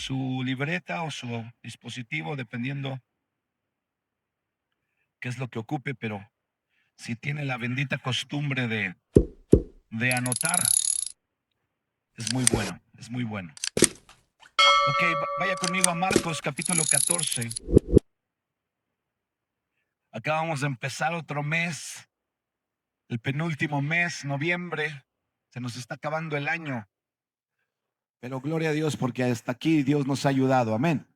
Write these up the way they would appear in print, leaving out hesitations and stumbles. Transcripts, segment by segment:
su libreta o su dispositivo, dependiendo qué es lo que ocupe, pero si tiene la bendita costumbre de anotar, es muy bueno, es muy bueno. Ok, vaya conmigo a Marcos capítulo 14. Acabamos de empezar otro mes, el penúltimo mes, noviembre. Se nos está acabando el año. Pero gloria a Dios porque hasta aquí Dios nos ha ayudado. Amén.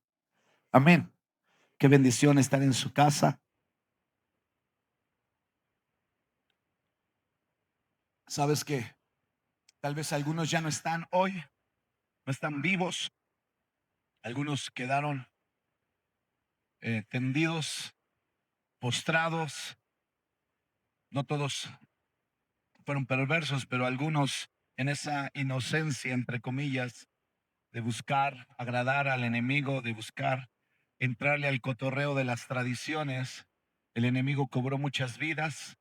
Amén. Qué bendición estar en su casa. Sabes que tal vez algunos ya no están hoy, no están vivos. Algunos quedaron tendidos, postrados. No todos fueron perversos, pero algunos en esa inocencia, entre comillas, de buscar agradar al enemigo, de buscar entrarle al cotorreo de las tradiciones. El enemigo cobró muchas vidas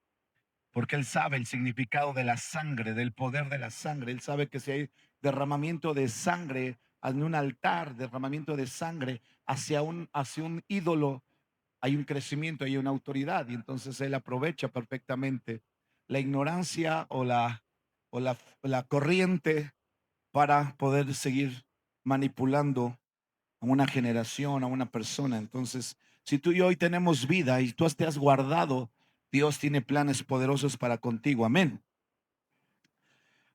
porque él sabe el significado de la sangre, del poder de la sangre. Él sabe que si hay derramamiento de sangre en un altar, derramamiento de sangre hacia un ídolo, hay un crecimiento, hay una autoridad, y entonces él aprovecha perfectamente la ignorancia o la corriente para poder seguir manipulando a una generación, a una persona. Entonces, si tú y yo hoy tenemos vida y tú te has guardado, Dios tiene planes poderosos para contigo. Amén.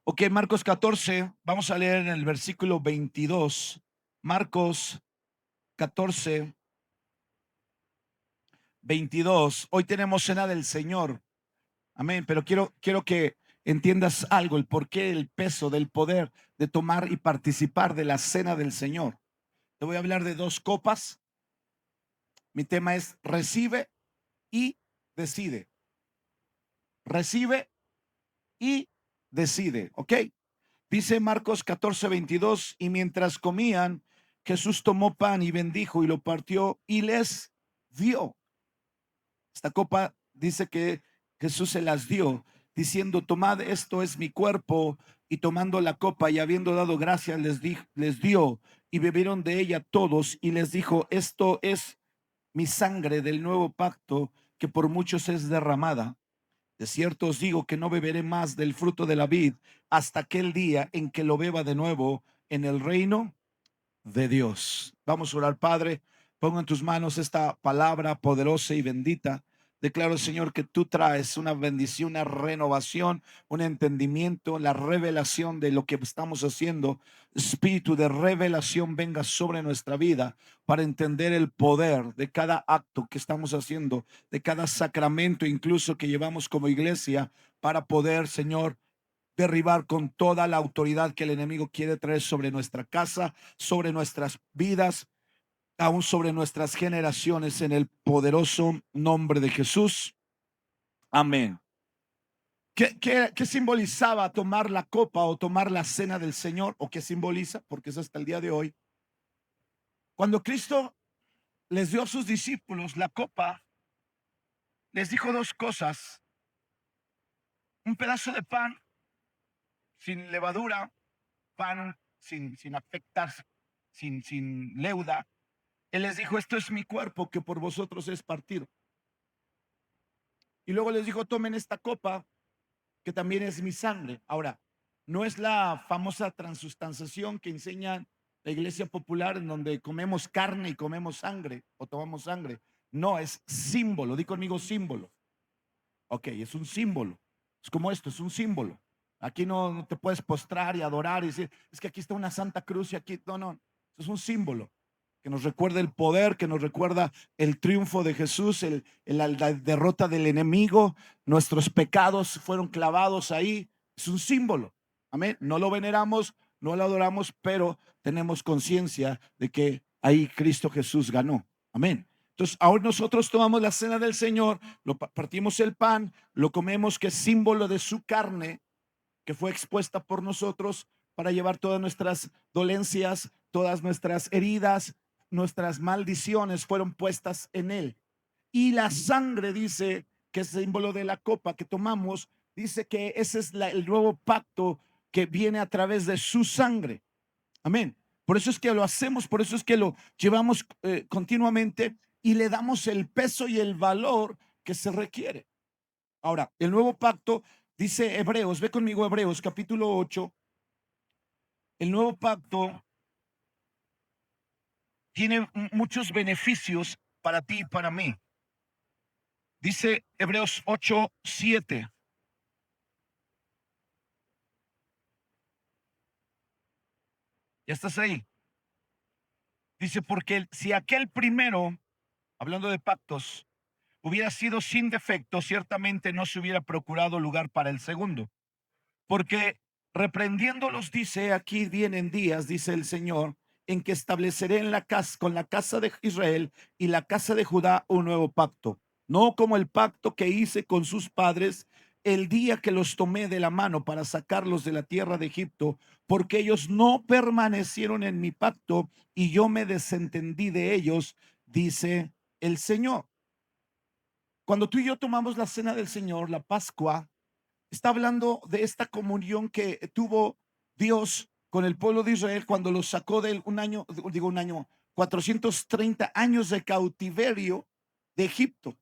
Ok, Marcos 14, vamos a leer en el versículo 22. Marcos 14, 22. Hoy tenemos cena del Señor. Amén. Pero quiero que entiendas algo, el porqué, el peso del poder de tomar y participar de la cena del Señor. Te voy a hablar de dos copas. Mi tema es recibe y decide. Recibe y decide. ¿Ok? Dice Marcos 14:22, y mientras comían, Jesús tomó pan y bendijo y lo partió y les dio. Esta copa dice que Jesús se las dio, diciendo: tomad, esto es mi cuerpo. Y tomando la copa y habiendo dado gracias, les dio, y bebieron de ella todos. Y les dijo: esto es mi sangre del nuevo pacto, que por muchos es derramada. De cierto os digo que no beberé más del fruto de la vid hasta aquel día en que lo beba de nuevo en el reino de Dios. Vamos a orar. Padre, pongo en tus manos esta palabra poderosa y bendita. Declaro, Señor, que tú traes una bendición, una renovación, un entendimiento, la revelación de lo que estamos haciendo. Espíritu de revelación venga sobre nuestra vida para entender el poder de cada acto que estamos haciendo, de cada sacramento incluso que llevamos como iglesia, para poder, Señor, derribar con toda la autoridad que el enemigo quiere traer sobre nuestra casa, sobre nuestras vidas, aún sobre nuestras generaciones, en el poderoso nombre de Jesús. Amén. ¿Qué simbolizaba tomar la copa o tomar la cena del Señor? ¿O qué simboliza? Porque es hasta el día de hoy. Cuando Cristo les dio a sus discípulos la copa, les dijo dos cosas: un pedazo de pan sin levadura, pan sin afectar, sin leuda. Él les dijo: esto es mi cuerpo que por vosotros es partido. Y luego les dijo: tomen esta copa que también es mi sangre. Ahora, no es la famosa transustanciación que enseña la iglesia popular, en donde comemos carne y comemos sangre o tomamos sangre. No, es símbolo. Di conmigo: símbolo. Ok, es un símbolo. Es como esto, es un símbolo. Aquí no te puedes postrar y adorar y decir: es que aquí está una Santa Cruz y aquí. No, no, es un símbolo que nos recuerda el poder, que nos recuerda el triunfo de Jesús, la derrota del enemigo. Nuestros pecados fueron clavados ahí. Es un símbolo. Amén. No lo veneramos, no lo adoramos, pero tenemos conciencia de que ahí Cristo Jesús ganó. Amén. Entonces, ahora nosotros tomamos la cena del Señor, partimos el pan, lo comemos, que es símbolo de su carne, que fue expuesta por nosotros para llevar todas nuestras dolencias, todas nuestras heridas, nuestras maldiciones fueron puestas en él. Y la sangre, dice, que es símbolo de la copa que tomamos, dice que ese es el nuevo pacto que viene a través de su sangre. Amén. Por eso es que lo hacemos, por eso es que lo llevamos continuamente y le damos el peso y el valor que se requiere. Ahora, el nuevo pacto, dice Hebreos, ve conmigo Hebreos capítulo 8, el nuevo pacto tiene muchos beneficios para ti y para mí. Dice Hebreos 8:7. ¿Ya estás ahí? Dice, porque si aquel primero, hablando de pactos, hubiera sido sin defecto, ciertamente no se hubiera procurado lugar para el segundo. Porque reprendiéndolos dice, aquí vienen días, dice el Señor, en que estableceré en la casa, con la casa de Israel y la casa de Judá un nuevo pacto, no como el pacto que hice con sus padres el día que los tomé de la mano para sacarlos de la tierra de Egipto, porque ellos no permanecieron en mi pacto y yo me desentendí de ellos, dice el Señor. Cuando tú y yo tomamos la cena del Señor, la Pascua, está hablando de esta comunión que tuvo Dios con el pueblo de Israel cuando los sacó de un año, 430 años de cautiverio de Egipto.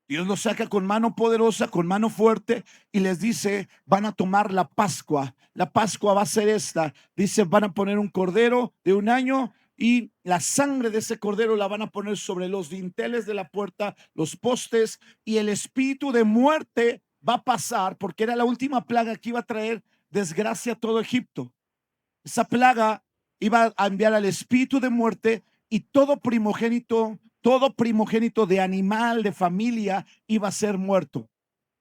Dios los saca con mano poderosa, con mano fuerte y les dice, van a tomar la Pascua. La Pascua va a ser esta. Dice, van a poner un cordero de un año y la sangre de ese cordero la van a poner sobre los dinteles de la puerta, los postes, y el espíritu de muerte va a pasar porque era la última plaga que iba a traer desgracia a todo Egipto. Esa plaga iba a enviar al espíritu de muerte y todo primogénito de animal, de familia, iba a ser muerto.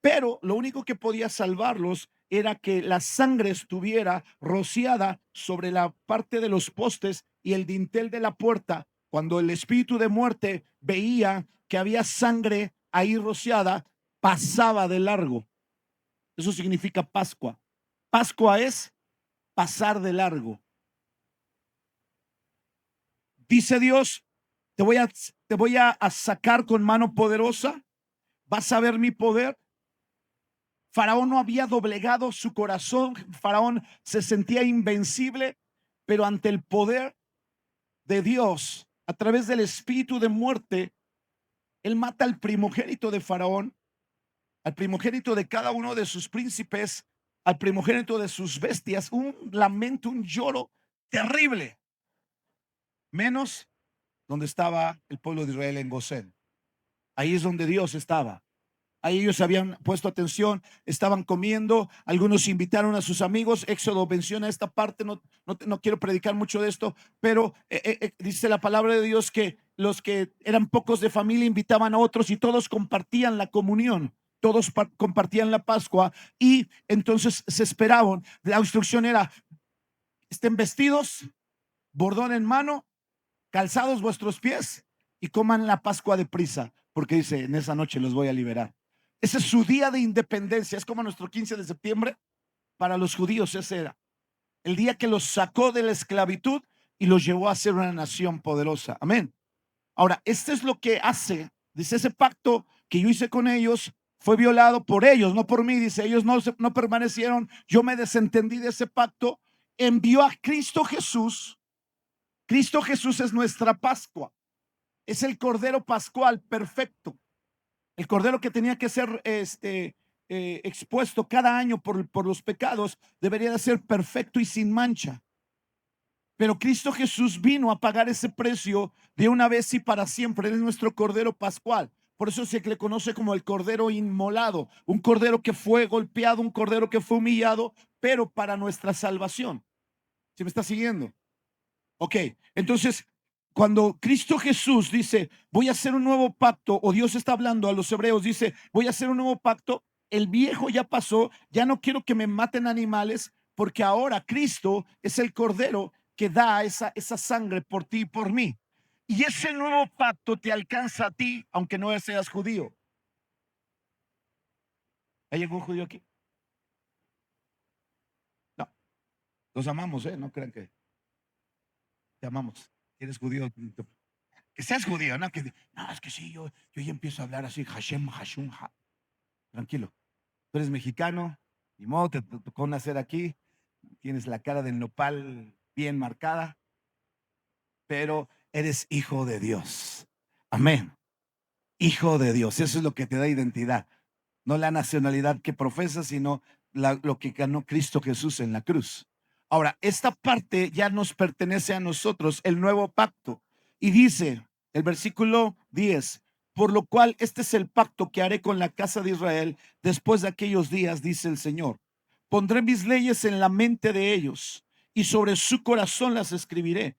Pero lo único que podía salvarlos era que la sangre estuviera rociada sobre la parte de los postes y el dintel de la puerta. Cuando el espíritu de muerte veía que había sangre ahí rociada, pasaba de largo. Eso significa Pascua. Pascua es pasar de largo. Dice Dios, te voy a sacar con mano poderosa, vas a ver mi poder. Faraón no había doblegado su corazón, Faraón se sentía invencible, pero ante el poder de Dios, a través del espíritu de muerte, él mata al primogénito de Faraón, al primogénito de cada uno de sus príncipes, al primogénito de sus bestias, un lamento, un lloro terrible, menos donde estaba el pueblo de Israel en Gosén. Ahí es donde Dios estaba. Ahí ellos habían puesto atención, estaban comiendo, algunos invitaron a sus amigos. Éxodo menciona esta parte, no quiero predicar mucho de esto, pero dice la palabra de Dios que los que eran pocos de familia invitaban a otros y todos compartían la comunión, todos compartían la Pascua y entonces se esperaban. La instrucción era, estén vestidos, bordón en mano, calzados vuestros pies y coman la Pascua de prisa, porque dice, en esa noche los voy a liberar. Ese es su día de independencia, es como nuestro 15 de septiembre. Para los judíos ese era el día que los sacó de la esclavitud y los llevó a ser una nación poderosa. Amén. Ahora, este es lo que hace, dice, ese pacto que yo hice con ellos fue violado por ellos, no por mí. Dice, ellos no permanecieron, yo me desentendí de ese pacto, envió a Cristo Jesús. Cristo Jesús es nuestra Pascua, es el Cordero Pascual perfecto, el Cordero que tenía que ser expuesto cada año por los pecados, debería de ser perfecto y sin mancha. Pero Cristo Jesús vino a pagar ese precio de una vez y para siempre. Él es nuestro Cordero Pascual. Por eso se le conoce como el Cordero Inmolado, un Cordero que fue golpeado, un Cordero que fue humillado, pero para nuestra salvación. ¿Sí me está siguiendo? Ok, entonces cuando Cristo Jesús dice, voy a hacer un nuevo pacto, o Dios está hablando a los hebreos, dice, voy a hacer un nuevo pacto, el viejo ya pasó, ya no quiero que me maten animales, porque ahora Cristo es el Cordero que da esa sangre por ti y por mí. Y ese nuevo pacto te alcanza a ti, aunque no seas judío. ¿Hay algún judío aquí? No, los amamos, ¿eh? No crean que te amamos. Si eres judío, que seas judío, ¿no? No, es que sí, yo ya empiezo a hablar así, Hashem, Hashum, tranquilo. Tú eres mexicano, ni modo, te tocó nacer aquí, tienes la cara del nopal bien marcada, pero eres hijo de Dios. Amén. Hijo de Dios. Eso es lo que te da identidad. No la nacionalidad que profesas, sino lo que ganó Cristo Jesús en la cruz. Ahora, esta parte ya nos pertenece a nosotros, el nuevo pacto. Y dice el versículo 10, por lo cual este es el pacto que haré con la casa de Israel después de aquellos días, dice el Señor. Pondré mis leyes en la mente de ellos y sobre su corazón las escribiré.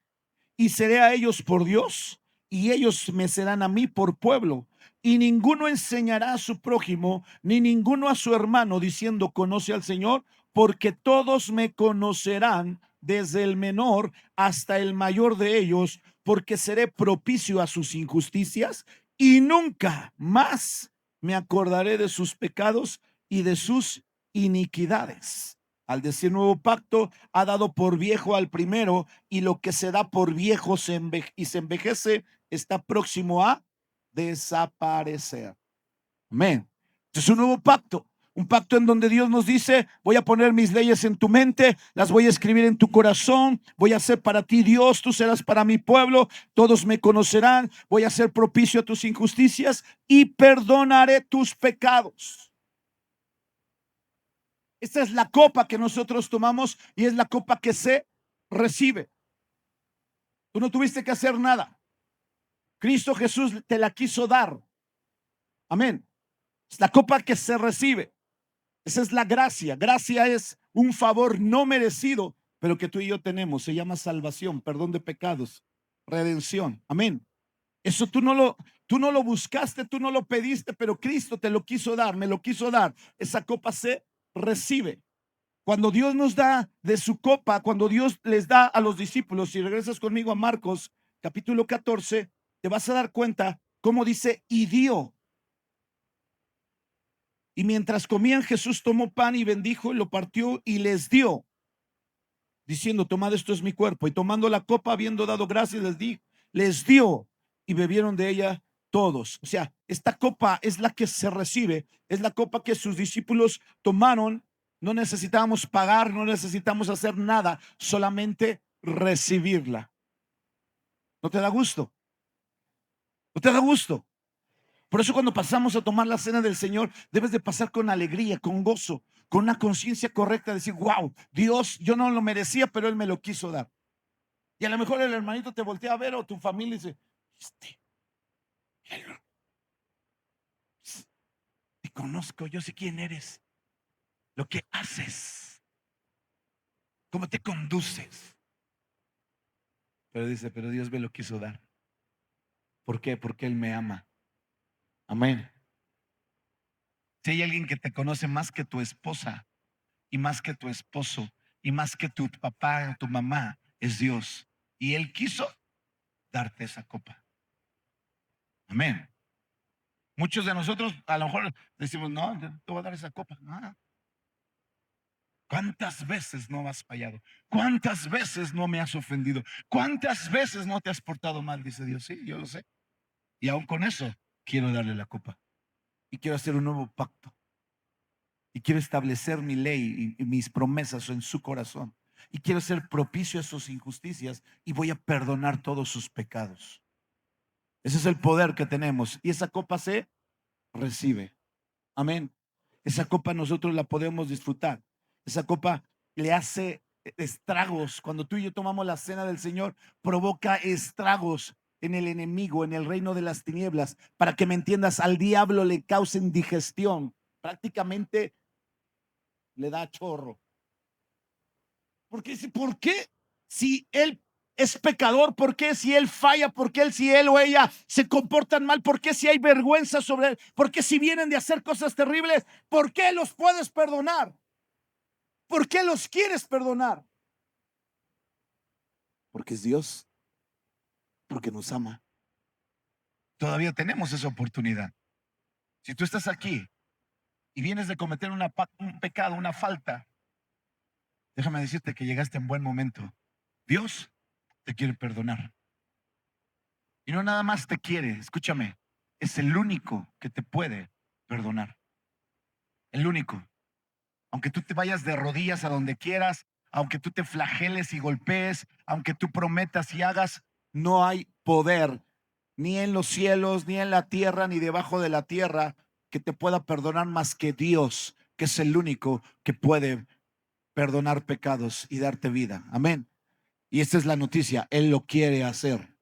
Y seré a ellos por Dios y ellos me serán a mí por pueblo. Y ninguno enseñará a su prójimo, ni ninguno a su hermano, diciendo, conoce al Señor, porque todos me conocerán, desde el menor hasta el mayor de ellos, porque seré propicio a sus injusticias y nunca más me acordaré de sus pecados y de sus iniquidades. Al decir nuevo pacto, ha dado por viejo al primero, y lo que se da por viejo se envejece, está próximo a desaparecer. Amén. Este es un nuevo pacto. Un pacto en donde Dios nos dice, voy a poner mis leyes en tu mente, las voy a escribir en tu corazón, voy a ser para ti Dios, tú serás para mi pueblo, todos me conocerán, voy a ser propicio a tus injusticias y perdonaré tus pecados. Esta es la copa que nosotros tomamos y es la copa que se recibe. Tú no tuviste que hacer nada. Cristo Jesús te la quiso dar. Amén. Es la copa que se recibe. Esa es la gracia. Gracia es un favor no merecido, pero que tú y yo tenemos. Se llama salvación, perdón de pecados, redención. Amén. Eso tú no lo buscaste, tú no lo pediste, pero Cristo te lo quiso dar, me lo quiso dar. Esa copa se recibe. Cuando Dios nos da de su copa, cuando Dios les da a los discípulos, si regresas conmigo a Marcos capítulo 14, te vas a dar cuenta cómo dice y dio. Y mientras comían, Jesús tomó pan y bendijo y lo partió y les dio, diciendo, tomad, esto es mi cuerpo. Y tomando la copa, habiendo dado gracias, les dio y bebieron de ella todos. O sea, esta copa es la que se recibe, es la copa que sus discípulos tomaron. No necesitamos pagar, no necesitamos hacer nada, solamente recibirla. ¿No te da gusto? ¿No te da gusto? Por eso cuando pasamos a tomar la cena del Señor, debes de pasar con alegría, con gozo, con una conciencia correcta, decir, wow, Dios, yo no lo merecía, pero Él me lo quiso dar. Y a lo mejor el hermanito te voltea a ver o tu familia dice, él, te conozco, yo sé quién eres, lo que haces, cómo te conduces. Pero dice, pero Dios me lo quiso dar. ¿Por qué? Porque Él me ama. Amén. Si hay alguien que te conoce más que tu esposa y más que tu esposo y más que tu papá o tu mamá, es Dios. Y Él quiso darte esa copa. Amén. Muchos de nosotros a lo mejor decimos, no, te voy a dar esa copa. No. ¿Cuántas veces no has fallado? ¿Cuántas veces no me has ofendido? ¿Cuántas veces no te has portado mal? Dice Dios, sí, yo lo sé. Y aún con eso quiero darle la copa. Y quiero hacer un nuevo pacto. Y quiero establecer mi ley y mis promesas en su corazón. Y quiero ser propicio a sus injusticias y voy a perdonar todos sus pecados. Ese es el poder que tenemos. Y esa copa se recibe. Amén. Esa copa nosotros la podemos disfrutar. Esa copa le hace estragos. Cuando tú y yo tomamos la cena del Señor, provoca estragos en el enemigo, en el reino de las tinieblas. Para que me entiendas, al diablo le causa indigestión. Prácticamente le da chorro. Porque dice, ¿por qué? Si él es pecador, ¿por qué si él falla? ¿Por qué si él o ella se comportan mal? ¿Por qué si hay vergüenza sobre él? ¿Por qué si vienen de hacer cosas terribles? ¿Por qué los puedes perdonar? ¿Por qué los quieres perdonar? Porque es Dios, porque nos ama. Todavía tenemos esa oportunidad. Si tú estás aquí y vienes de cometer un pecado, una falta, déjame decirte que llegaste en buen momento. Dios te quiere perdonar. Y no nada más te quiere, escúchame, es el único que te puede perdonar. El único. Aunque tú te vayas de rodillas a donde quieras, aunque tú te flageles y golpees, aunque tú prometas y hagas, No hay poder ni en los cielos, ni en la tierra, ni debajo de la tierra que te pueda perdonar más que Dios, que es el único que puede perdonar pecados y darte vida. Amén. Y esta es la noticia, Él lo quiere hacer.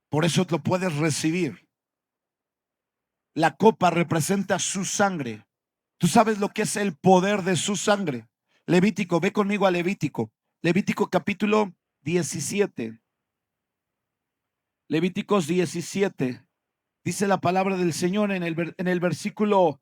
Por eso lo puedes recibir. La copa representa su sangre. Tú sabes lo que es el poder de su sangre. Levítico, ve conmigo a Levítico. Levítico capítulo 17. Levíticos 17. Dice la palabra del Señor en el versículo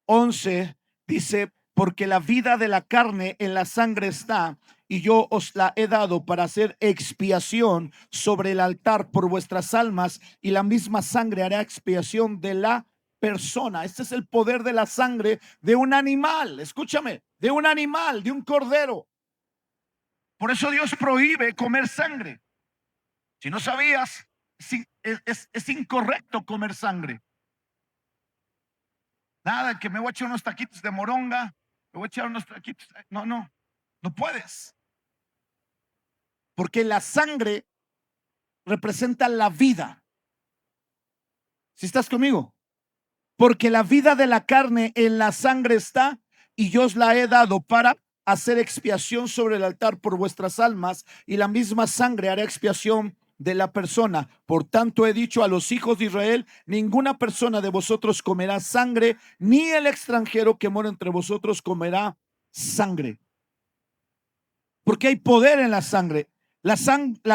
11. Dice, porque la vida de la carne en la sangre está, y yo os la he dado para hacer expiación sobre el altar por vuestras almas, y la misma sangre hará expiación de la persona. Este es el poder de la sangre de un animal. Escúchame, de un animal, de un cordero. Por eso Dios prohíbe comer sangre. Si no sabías, es incorrecto comer sangre. Nada, que me voy a echar unos taquitos de moronga, me voy a echar unos taquitos. No, no, no puedes. Porque la sangre representa la vida. ¿Si estás conmigo? Porque la vida de la carne en la sangre está, y yo os la he dado para hacer expiación sobre el altar por vuestras almas, y la misma sangre hará expiación de la persona. Por tanto he dicho a los hijos de Israel, ninguna persona de vosotros comerá sangre, ni el extranjero que mora entre vosotros comerá sangre. Porque hay poder en la sangre. La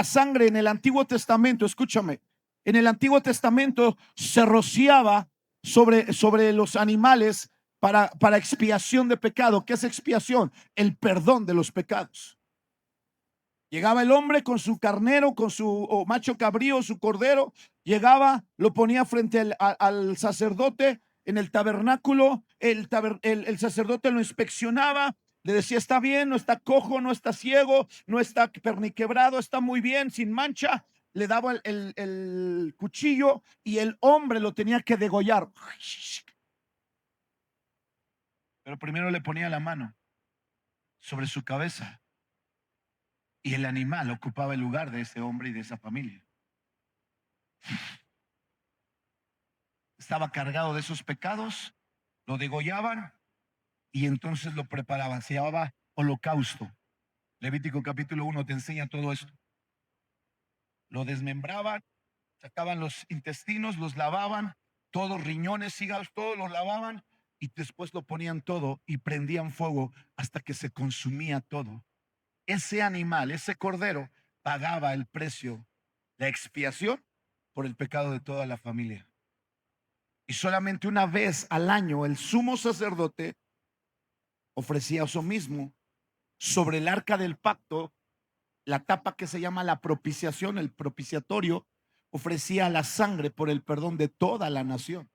sangre en el Antiguo Testamento, escúchame, en el Antiguo Testamento se rociaba sobre los animales para expiación de pecado. ¿Qué es expiación? El perdón de los pecados. Llegaba el hombre con su carnero, con su macho cabrío, su cordero, llegaba, lo ponía frente al sacerdote en el tabernáculo, el sacerdote lo inspeccionaba, le decía, está bien, no está cojo, no está ciego, no está perniquebrado, está muy bien, sin mancha. Le daba el cuchillo y el hombre lo tenía que degollar. Pero primero le ponía la mano sobre su cabeza. Y el animal ocupaba el lugar de ese hombre y de esa familia. Estaba cargado de esos pecados, lo degollaban y entonces lo preparaban. Se llamaba holocausto. Levítico capítulo 1 te enseña todo esto. Lo desmembraban, sacaban los intestinos, los lavaban, todos riñones, hígados, todos los lavaban y después lo ponían todo y prendían fuego hasta que se consumía todo. Ese animal, ese cordero, pagaba el precio, la expiación por el pecado de toda la familia. Y solamente una vez al año el sumo sacerdote ofrecía eso mismo sobre el arca del pacto, la tapa que se llama la propiciación, el propiciatorio, ofrecía la sangre por el perdón de toda la nación.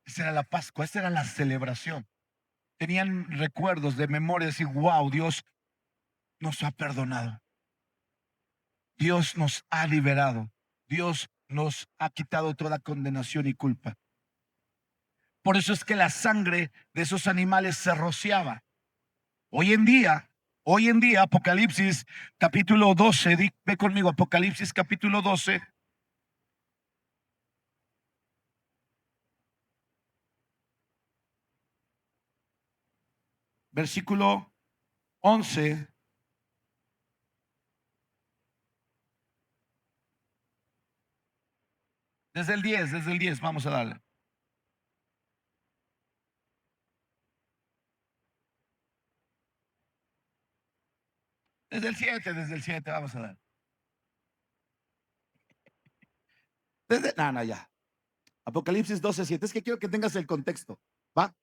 Esa era la Pascua, esa era la celebración. Tenían recuerdos de memorias y wow, Dios nos ha perdonado. Dios nos ha liberado. Dios nos ha quitado toda condenación y culpa. Por eso es que la sangre de esos animales se rociaba. Hoy en día, Apocalipsis capítulo 12, ve conmigo, Apocalipsis capítulo 12. Versículo 11. Desde el 10, vamos a darle. Desde el 7, vamos a dar. Ya. Apocalipsis 12, 7. Es que quiero que tengas el contexto. ¿Va?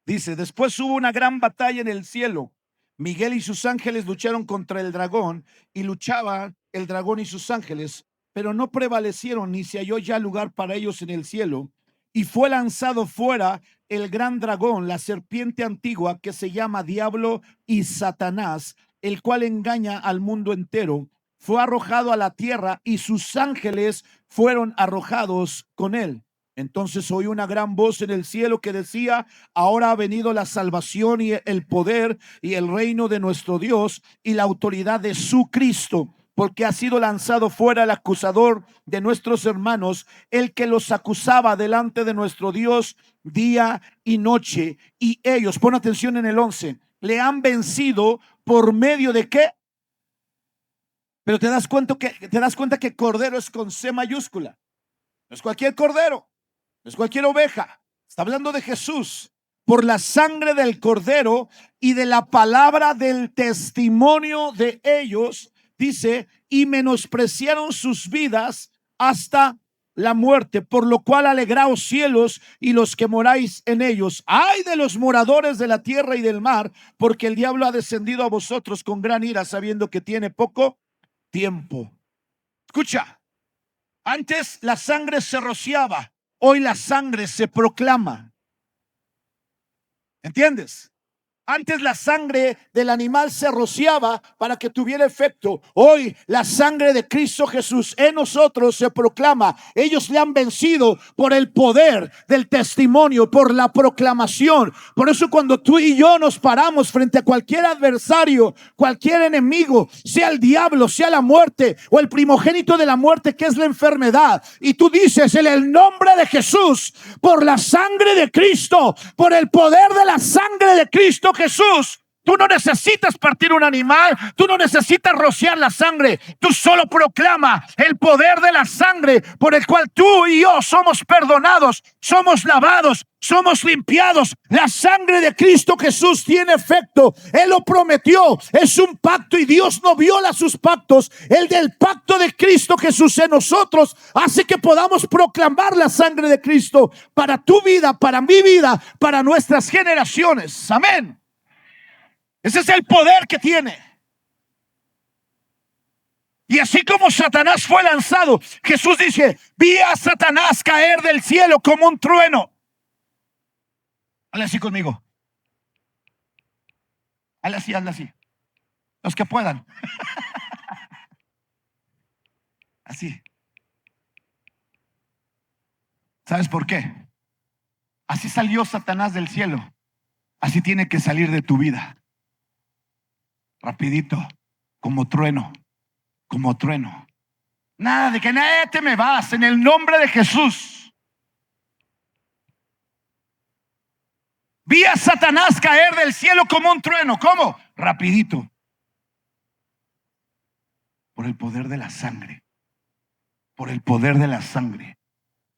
Dice, después hubo una gran batalla en el cielo. Miguel y sus ángeles lucharon contra el dragón y luchaban el dragón y sus ángeles, pero no prevalecieron ni se halló ya lugar para ellos en el cielo. Y fue lanzado fuera el gran dragón, la serpiente antigua que se llama Diablo y Satanás, el cual engaña al mundo entero. Fue arrojado a la tierra y sus ángeles fueron arrojados con él. Entonces oí una gran voz en el cielo que decía, ahora ha venido la salvación y el poder y el reino de nuestro Dios y la autoridad de su Cristo, porque ha sido lanzado fuera el acusador de nuestros hermanos, el que los acusaba delante de nuestro Dios día y noche. Y ellos, pon atención en el 11, le han vencido por medio de qué. Pero te das cuenta que cordero es con C mayúscula. No es cualquier cordero, no es cualquier oveja. Está hablando de Jesús. Por la sangre del cordero y de la palabra del testimonio de ellos, dice, y menospreciaron sus vidas hasta la muerte, por lo cual alegraos cielos y los que moráis en ellos. Ay de los moradores de la tierra y del mar, porque el diablo ha descendido a vosotros con gran ira, sabiendo que tiene poco tiempo. Escucha, antes la sangre se rociaba, hoy la sangre se proclama. ¿Entiendes? Antes la sangre del animal se rociaba para que tuviera efecto. Hoy la sangre de Cristo Jesús en nosotros se proclama. Ellos le han vencido por el poder del testimonio, por la proclamación. Por eso cuando tú y yo nos paramos frente a cualquier adversario, cualquier enemigo, sea el diablo, sea la muerte o el primogénito de la muerte, que es la enfermedad, y tú dices en el nombre de Jesús, por la sangre de Cristo, por el poder de la sangre de Cristo Jesús, tú no necesitas partir un animal, tú no necesitas rociar la sangre, tú solo proclama el poder de la sangre por el cual tú y yo somos perdonados, somos lavados, somos limpiados. La sangre de Cristo Jesús tiene efecto. Él lo prometió, es un pacto y Dios no viola sus pactos. El del pacto de Cristo Jesús en nosotros hace que podamos proclamar la sangre de Cristo para tu vida, para mi vida, para nuestras generaciones. Amén. Ese es el poder que tiene. Y así como Satanás fue lanzado, Jesús dice, vi a Satanás caer del cielo como un trueno. Hazle así conmigo. Hazle así, hazle así. Los que puedan. Así. ¿Sabes por qué? Así salió Satanás del cielo. Así tiene que salir de tu vida. Rapidito, como trueno, como trueno. Nada de que nadie te me vas, en el nombre de Jesús. Vi a Satanás caer del cielo como un trueno. ¿Cómo? Rapidito. Por el poder de la sangre. Por el poder de la sangre.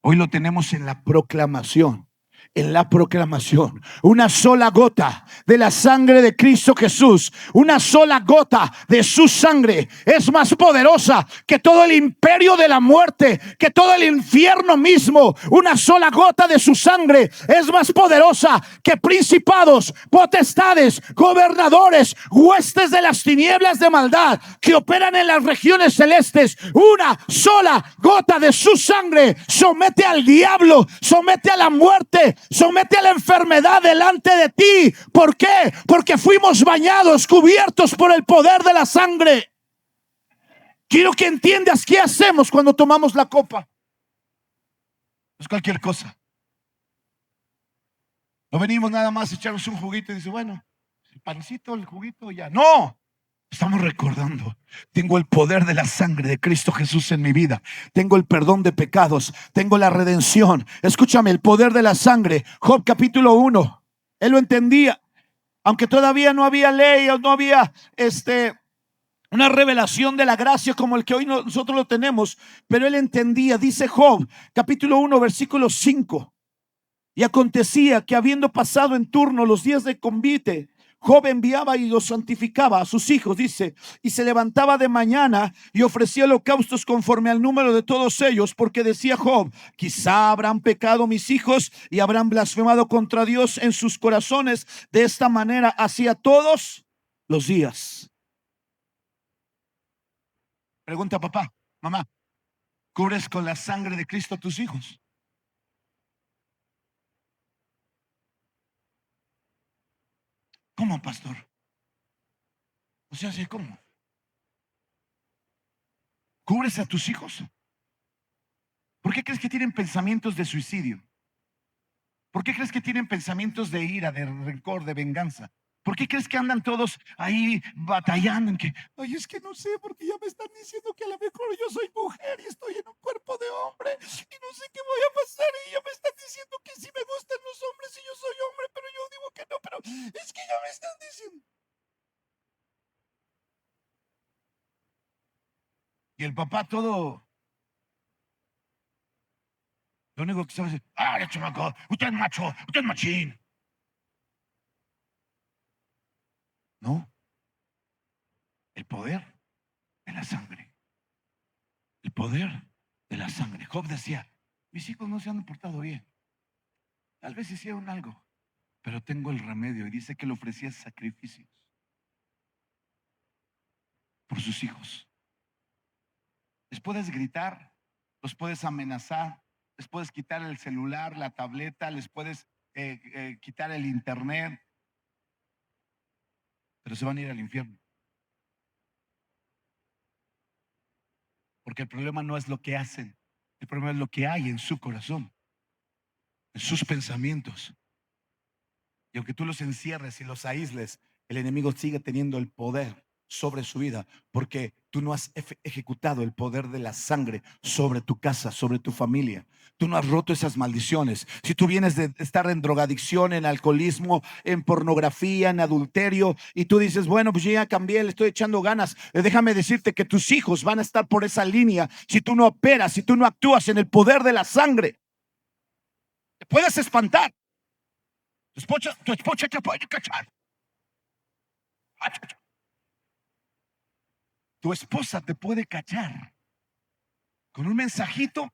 Hoy lo tenemos en la proclamación. En la proclamación, una sola gota de la sangre de Cristo Jesús, una sola gota de su sangre es más poderosa que todo el imperio de la muerte, que todo el infierno mismo. Una sola gota de su sangre es más poderosa que principados, potestades, gobernadores, huestes de las tinieblas de maldad que operan en las regiones celestes. Una sola gota de su sangre somete al diablo, somete a la muerte, somete a la enfermedad delante de ti. ¿Por qué? Porque fuimos bañados, cubiertos por el poder de la sangre. Quiero que entiendas qué hacemos cuando tomamos la copa. No es cualquier cosa. No venimos nada más a echarnos un juguito y dice, bueno, el pancito, el juguito, ya. No. Estamos recordando, tengo el poder de la sangre de Cristo Jesús en mi vida. Tengo el perdón de pecados, tengo la redención. Escúchame, el poder de la sangre. Job capítulo 1, él lo entendía. Aunque todavía no había ley o no había una revelación de la gracia como el que hoy nosotros lo tenemos, pero él entendía. Dice Job capítulo 1 versículo 5. Y acontecía que habiendo pasado en turno los días de convite, Job enviaba y los santificaba a sus hijos, dice, y se levantaba de mañana y ofrecía holocaustos conforme al número de todos ellos, porque decía Job, quizá habrán pecado mis hijos y habrán blasfemado contra Dios en sus corazones. De esta manera hacía todos los días. Pregunta papá, mamá, ¿cubres con la sangre de Cristo a tus hijos? ¿Cómo, pastor? O sea, ¿cómo? ¿Cubres a tus hijos? ¿Por qué crees que tienen pensamientos de suicidio? ¿Por qué crees que tienen pensamientos de ira, de rencor, de venganza? ¿Por qué crees que andan todos ahí batallando en que, ay, es que no sé, porque ya me están diciendo que a lo mejor yo soy mujer y estoy en un cuerpo de hombre y no sé qué voy a pasar y ya me están diciendo que sí me gustan los hombres y yo soy hombre, pero yo digo que no, pero es que ya me están diciendo. Y el papá todo, lo único que sabe es, ah, chamaco, usted es macho, usted es machín. No, el poder de la sangre, el poder de la sangre. Job decía, mis hijos no se han portado bien, tal vez hicieron algo, pero tengo el remedio. Y dice que le ofrecía sacrificios por sus hijos. Les puedes gritar, los puedes amenazar, les puedes quitar el celular, la tableta, les puedes quitar el internet, pero se van a ir al infierno. Porque el problema no es lo que hacen, el problema es lo que hay en su corazón, en sus pensamientos. Y aunque tú los encierres y los aísles, el enemigo sigue teniendo el poder sobre su vida, porque tú no has ejecutado el poder de la sangre sobre tu casa, sobre tu familia. Tú no has roto esas maldiciones. Si tú vienes de estar en drogadicción, en alcoholismo, en pornografía, en adulterio, y tú dices, bueno, pues yo ya cambié, le estoy echando ganas, déjame decirte que tus hijos van a estar por esa línea si tú no operas, si tú no actúas en el poder de la sangre. Te puedes espantar. Tu esposa te puede cachar. Tu esposa te puede cachar con un mensajito.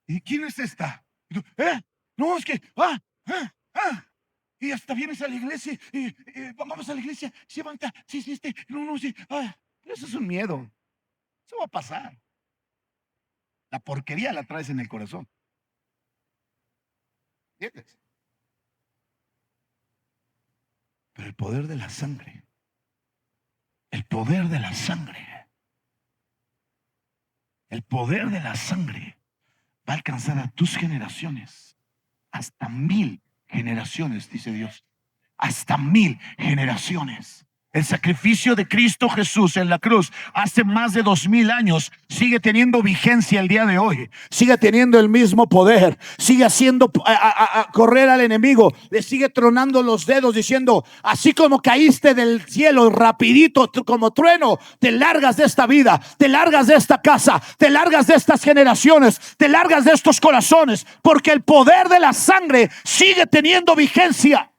¿Y quién es esta? Y tú, no, es que, y hasta vienes a la iglesia y vamos a la iglesia, sí, levanta, sí, sí, no, no, sí, pero eso es un miedo, eso va a pasar. La porquería la traes en el corazón, ¿entiendes? Pero el poder de la sangre, el poder de la sangre, el poder de la sangre va a alcanzar a tus generaciones, hasta 1000 generaciones, dice Dios, hasta 1000 generaciones. El sacrificio de Cristo Jesús en la cruz hace más de 2000 años sigue teniendo vigencia el día de hoy, sigue teniendo el mismo poder, sigue haciendo correr al enemigo, le sigue tronando los dedos diciendo, así como caíste del cielo rapidito como trueno, te largas de esta vida, te largas de esta casa, te largas de estas generaciones, te largas de estos corazones, porque el poder de la sangre sigue teniendo vigencia.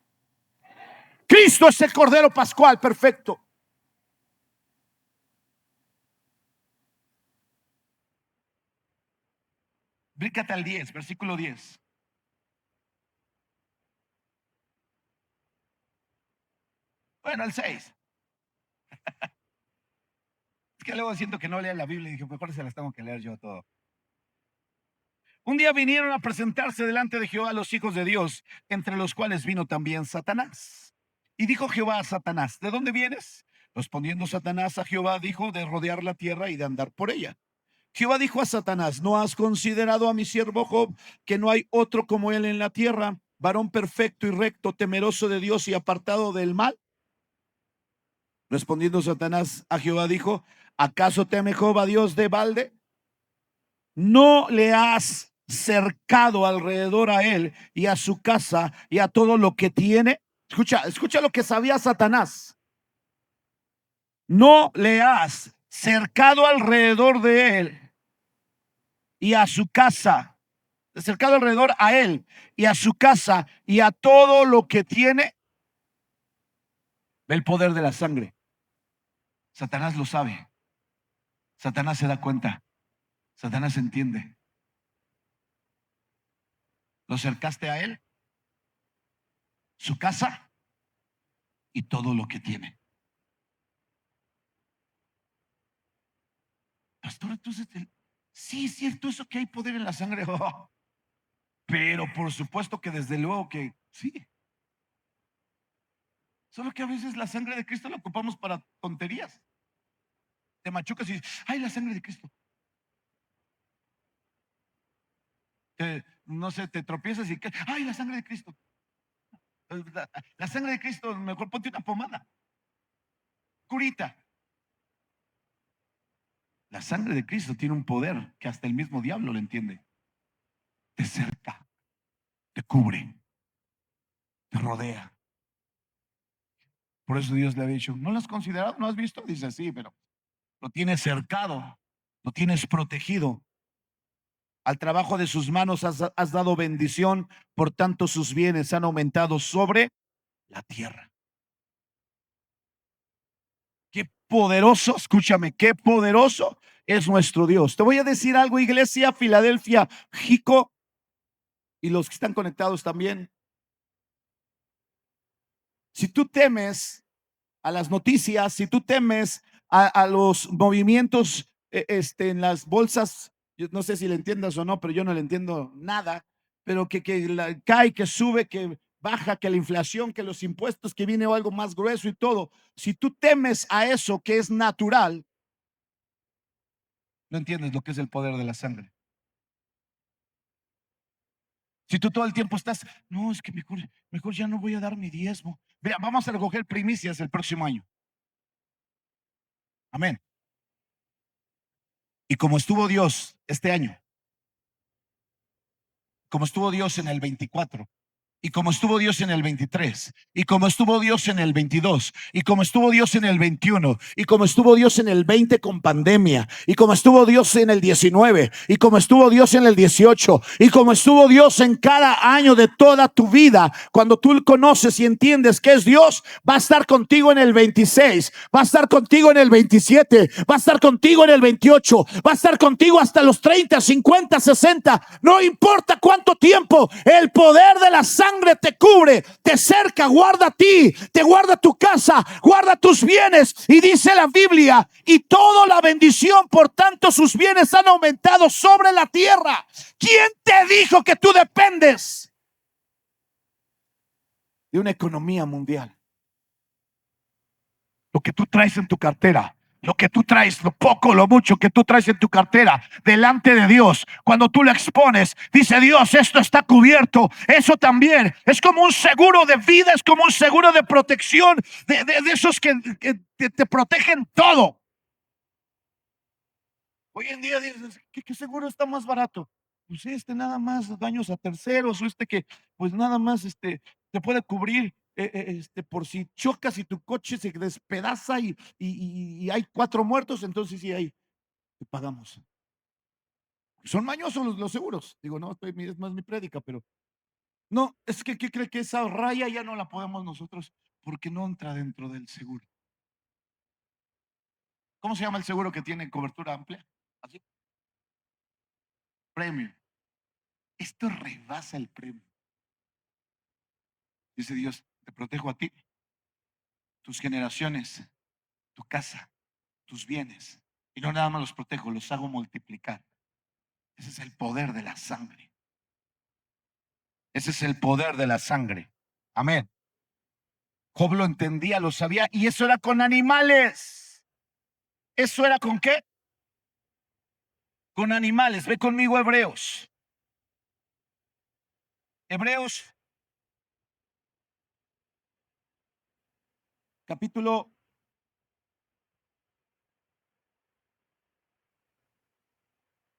Cristo es el Cordero Pascual perfecto. Brícate al 10, versículo 10. Bueno, al 6. Es que luego siento que no lea la Biblia y dije, mejor se las tengo que leer yo todo. Un día vinieron a presentarse delante de Jehová los hijos de Dios, entre los cuales vino también Satanás. Y dijo Jehová a Satanás, ¿de dónde vienes? Respondiendo Satanás a Jehová, dijo, de rodear la tierra y de andar por ella. Jehová dijo a Satanás, ¿no has considerado a mi siervo Job, que no hay otro como él en la tierra, varón perfecto y recto, temeroso de Dios y apartado del mal? Respondiendo Satanás a Jehová dijo, ¿acaso teme Job a Dios de balde? ¿No le has cercado alrededor a él y a su casa y a todo lo que tiene? Escucha lo que sabía Satanás. ¿No le has cercado alrededor de él y a su casa, cercado alrededor a él y a su casa y a todo lo que tiene? Ve el poder de la sangre. Satanás lo sabe. Satanás se da cuenta. Satanás entiende. Lo cercaste a él, su casa y todo lo que tiene. Pastor, entonces, sí es cierto eso que hay poder en la sangre. Oh, pero por supuesto que desde luego que sí. Solo que a veces la sangre de Cristo la ocupamos para tonterías. Te machucas y dices, ay, la sangre de Cristo. No sé, te tropiezas y ay, la sangre de Cristo. La sangre de Cristo, mejor ponte una pomada. Curita. La sangre de Cristo tiene un poder que hasta el mismo diablo lo entiende. Te cerca, te cubre, te rodea. Por eso Dios le ha dicho, ¿no lo has considerado? ¿No has visto? Dice, sí, pero lo tienes cercado, lo tienes protegido. Al trabajo de sus manos has dado bendición, por tanto sus bienes han aumentado sobre la tierra. Qué poderoso, escúchame, qué poderoso es nuestro Dios. Te voy a decir algo, iglesia, Filadelfia, Jico, y los que están conectados también. Si tú temes a las noticias, si tú temes a los movimientos en las bolsas, yo no sé si le entiendas o no, pero yo no le entiendo nada, pero que cae, que sube, que baja, que la inflación, que los impuestos, que viene algo más grueso y todo. Si tú temes a eso que es natural, no entiendes lo que es el poder de la sangre. Si tú todo el tiempo estás, no, es que mejor ya no voy a dar mi diezmo. Mira, vamos a recoger primicias el próximo año. Amén. Y como estuvo Dios este año, como estuvo Dios en el 24, y como estuvo Dios en el 23, y como estuvo Dios en el 22, y como estuvo Dios en el 21, y como estuvo Dios en el 20 con pandemia, y como estuvo Dios en el 19, y como estuvo Dios en el 18, y como estuvo Dios en cada año de toda tu vida. Cuando tú conoces y entiendes que es Dios, va a estar contigo en el 26, va a estar contigo en el 27, va a estar contigo en el 28, va a estar contigo hasta los 30, 50, 60. No importa cuánto tiempo, el poder de la sangre te cubre, te cerca, guarda a ti, te guarda tu casa, guarda tus bienes. Y dice la Biblia, y toda la bendición, por tanto sus bienes han aumentado sobre la tierra. ¿Quién te dijo que tú dependes de una economía mundial? Lo que tú traes en tu cartera, lo que tú traes, lo poco, lo mucho que tú traes en tu cartera, delante de Dios, cuando tú lo expones, dice Dios, esto está cubierto. Eso también es como un seguro de vida, es como un seguro de protección, de esos que te protegen todo. Hoy en día dices, ¿qué seguro está más barato? Pues nada más daños a terceros, o que pues nada más te puede cubrir por si chocas y tu coche se despedaza y hay 4 muertos, entonces sí hay, te pagamos. Son mañosos los seguros. Digo, no, es más mi prédica, pero no, es que ¿qué cree? Que esa raya ya no la podemos nosotros porque no entra dentro del seguro. ¿Cómo se llama el seguro que tiene cobertura amplia? Así. Premium. Esto rebasa el premio. Dice Dios, te protejo a ti, tus generaciones, tu casa, tus bienes. Y no nada más los protejo, los hago multiplicar. Ese es el poder de la sangre. Ese es el poder de la sangre. Amén. Job lo entendía, lo sabía, y eso era con animales. ¿Eso era con qué? Con animales. Ve conmigo a Hebreos. Hebreos, capítulo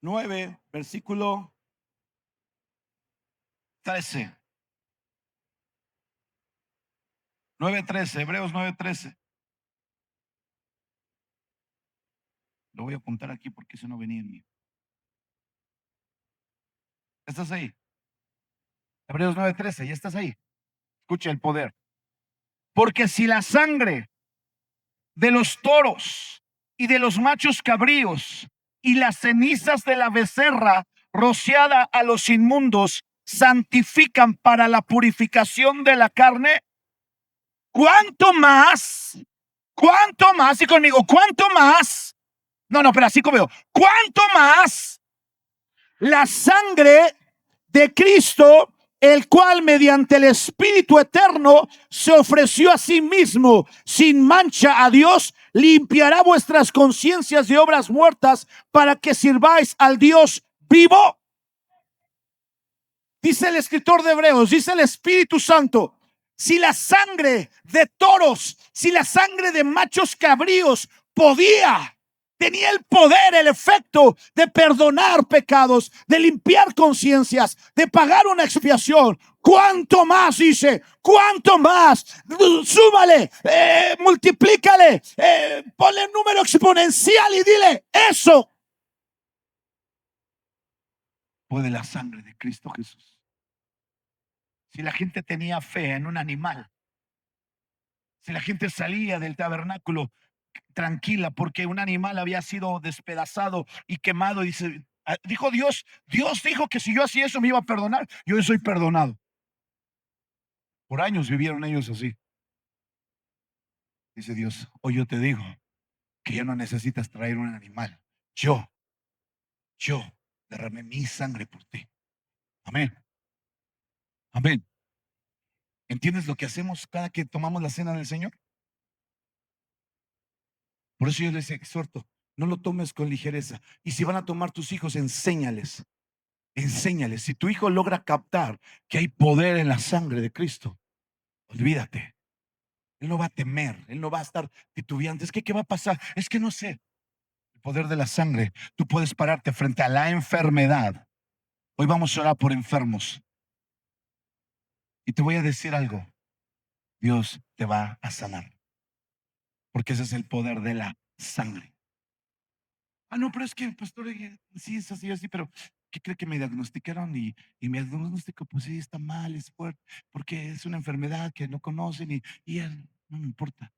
9, versículo 13. 9:13, Hebreos 9:13. Lo voy a apuntar aquí porque eso no venía en mí. ¿Estás ahí? Hebreos 9:13, ya estás ahí. Escucha el poder. Porque si la sangre de los toros y de los machos cabríos y las cenizas de la becerra rociada a los inmundos santifican para la purificación de la carne, ¿cuánto más? ¿Cuánto más? Y conmigo, ¿cuánto más? No, pero así como yo, ¿cuánto más la sangre de Cristo, el cual mediante el Espíritu eterno se ofreció a sí mismo sin mancha a Dios, limpiará vuestras conciencias de obras muertas para que sirváis al Dios vivo? Dice el escritor de Hebreos, dice el Espíritu Santo, Si la sangre de toros, si la sangre de machos cabríos tenía el poder, el efecto de perdonar pecados, de limpiar conciencias, de pagar una expiación, ¿cuánto más? Dice, ¿cuánto más? Súmale, multiplícale, ponle un número exponencial y dile, eso puede la sangre de Cristo Jesús. Si la gente tenía fe en un animal, si la gente salía del tabernáculo tranquila porque un animal había sido despedazado y quemado, y dijo Dios dijo que si yo hacía eso me iba a perdonar, yo soy perdonado. Por años vivieron ellos así. Dice Dios, hoy yo te digo que ya no necesitas traer un animal. Yo derramé mi sangre por ti. Amén. Amén. ¿Entiendes lo que hacemos cada que tomamos la cena del Señor? Por eso yo les exhorto, no lo tomes con ligereza. Y si van a tomar tus hijos, enséñales. Enséñales. Si tu hijo logra captar que hay poder en la sangre de Cristo, olvídate. Él no va a temer, él no va a estar titubeante. Es que, ¿qué va a pasar? Es que no sé. El poder de la sangre, tú puedes pararte frente a la enfermedad. Hoy vamos a orar por enfermos. Y te voy a decir algo. Dios te va a sanar. Porque ese es el poder de la sangre. Ah, no, pero es que, pastor, sí, es así, así, pero ¿qué cree que me diagnosticaron? Y mi diagnóstico, pues sí, está mal, es fuerte, porque es una enfermedad que no conocen y no me importa.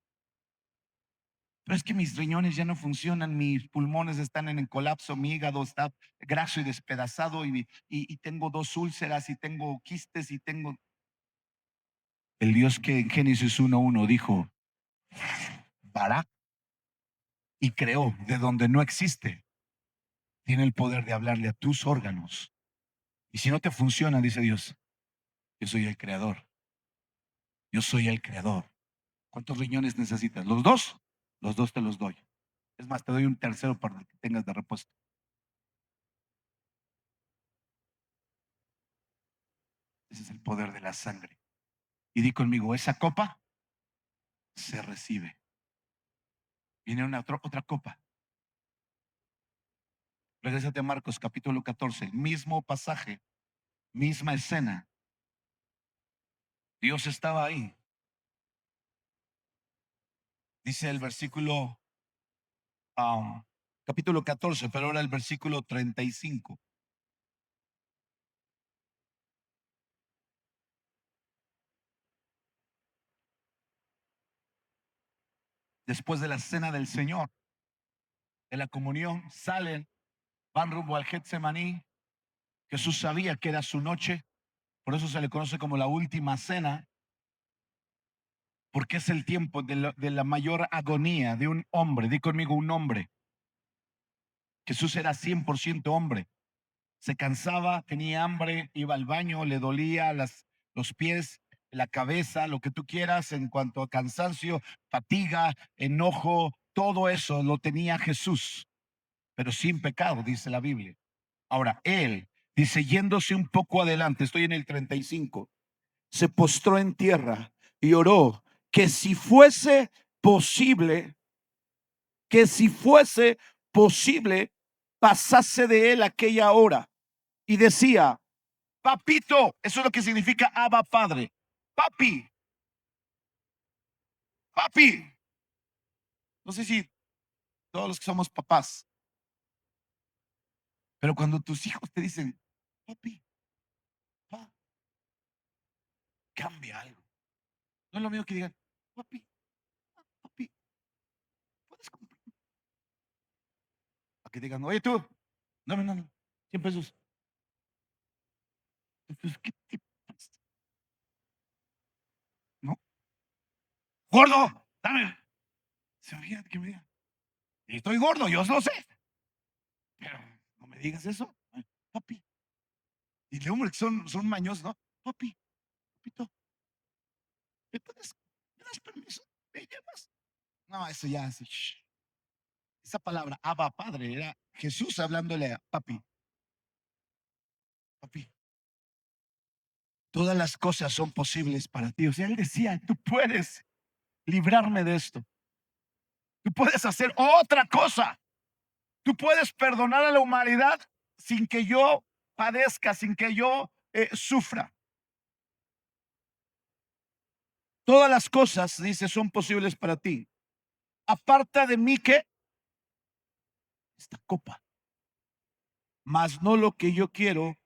Pero es que mis riñones ya no funcionan, mis pulmones están en colapso, mi hígado está graso y despedazado y tengo 2 úlceras y tengo quistes y tengo... El Dios que en Génesis 1:1 dijo, Barak, y creó de donde no existe, tiene el poder de hablarle a tus órganos. Y si no te funciona, dice Dios, yo soy el creador. Yo soy el creador. ¿Cuántos riñones necesitas? ¿Los dos? Los dos te los doy. Es más, te doy un tercero para que tengas de repuesto. Ese es el poder de la sangre. Y di conmigo, esa copa se recibe. Viene otra copa. Regrésate a Marcos capítulo 14, el mismo pasaje, misma escena. Dios estaba ahí. Dice el versículo, capítulo 14, pero ahora el versículo 35. Después de la cena del Señor, de la comunión, salen, van rumbo al Getsemaní. Jesús sabía que era su noche, por eso se le conoce como la última cena, porque es el tiempo de la mayor agonía de un hombre. Di conmigo, un hombre. Jesús era 100% hombre. Se cansaba, tenía hambre, iba al baño, le dolía los pies, la cabeza, lo que tú quieras en cuanto a cansancio, fatiga, enojo, todo eso lo tenía Jesús, pero sin pecado, dice la Biblia. Ahora, él, dice, yéndose un poco adelante, estoy en el 35, se postró en tierra y oró que si fuese posible, que si fuese posible, pasase de él aquella hora. Y decía, papito, eso es lo que significa Abba Padre. Papi, papi. No sé si todos los que somos papás, pero cuando tus hijos te dicen, papi, pa, cambia algo. No es lo mismo que digan, papi, papi, puedes comprar. A que digan, oye tú, no, no, no, 100 pesos. Entonces, ¿qué te pasa? ¿No? Gordo, dame. Se me que me digan, y estoy gordo, yo lo sé, pero no me digas eso, papi. Y de hombre que son mañosos, ¿no? Papi, papito, ¿me das permiso? ¿Me llevas? No, eso ya es. Esa palabra, Abba Padre, era Jesús hablándole a papi. Papi, Todas las cosas son posibles para ti. O sea, él decía, tú puedes librarme de esto. Tú puedes hacer otra cosa. Tú puedes perdonar a la humanidad sin que yo padezca, sin que yo sufra. Todas las cosas, dice, son posibles para ti. Aparta de mí que esta copa, mas no lo que yo quiero,